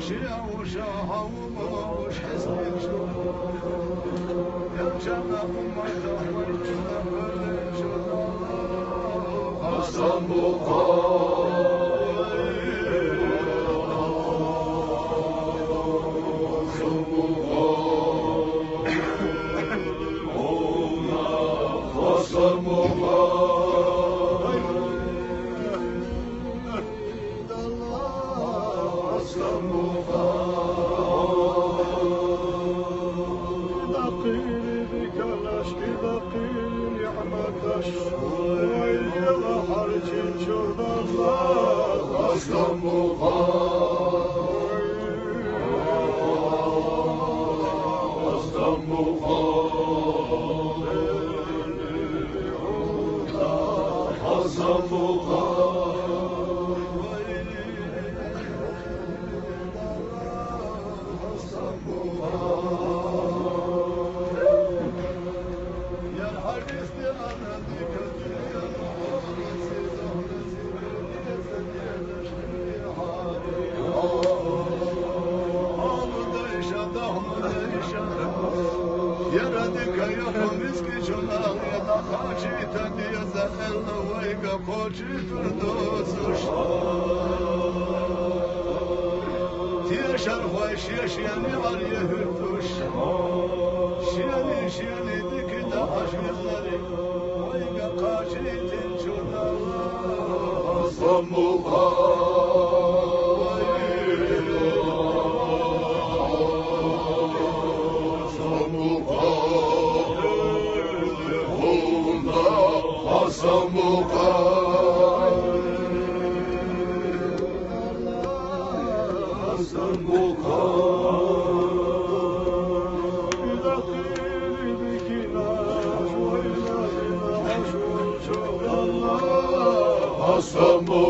شيع وشاحة ومش حسنك شو يمشنا أمته ويجنا فرشنا قسم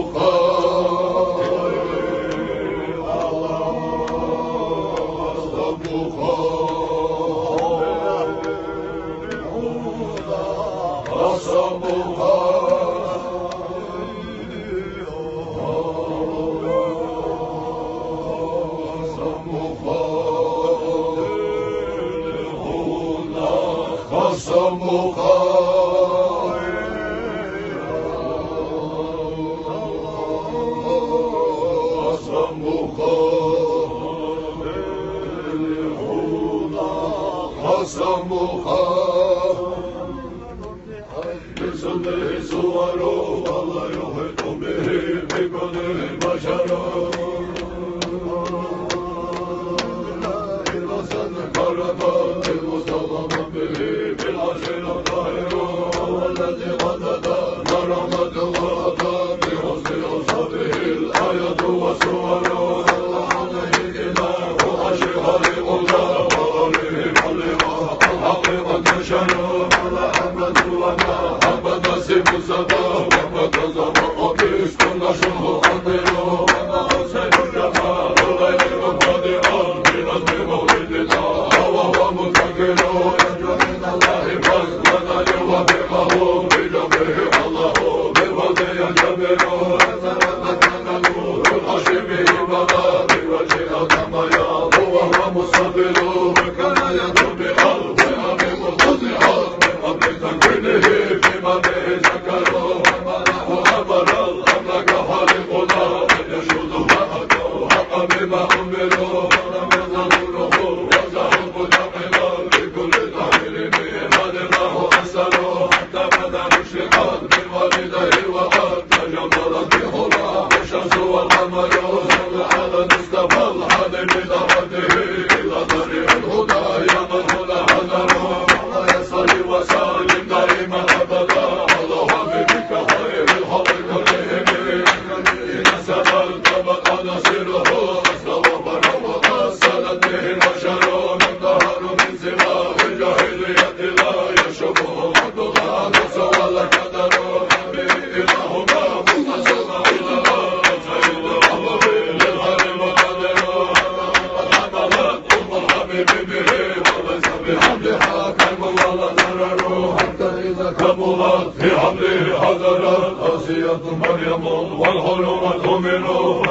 في حمله حضرت آسية مريم والحلمة منه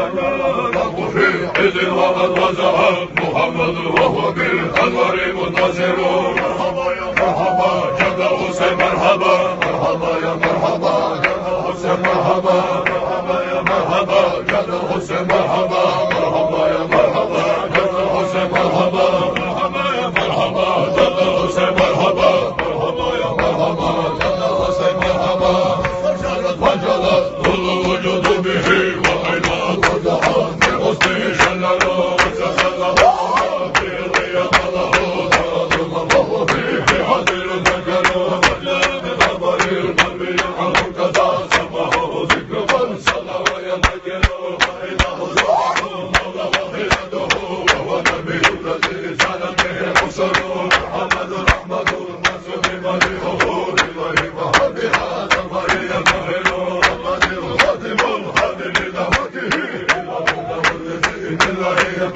وفي عز وقد وزهر محمد وهو بالأنوار منتظر مرحبا يا مرحبا جد حسين مرحبا مرحبا يا مرحبا جد حسين مرحبا مرحبا يا مرحبا جد حسين مرحبا مرحبا يا مرحبا جد حسين مرحبا مرحبا يا مرحبا جد حسين مرحبا مرحبا يا مرحبا جد حسين مرحبا فجرت وجلت كل وجود به وعينات وجهات بحسن شلل وسلل في الغياب له تراثم وهو فيه عدل ذكر ومجال بخبر القلب يلعب كذا سماه ذكر من صلى ويذكر فإله صلاح مولى وحيده وهو النبي الذي زال به الحسن محمد رحمة الناس بمدحه لله وحبها تنبغي المهل محمد خاتم الخاتم لدعوته إلى الله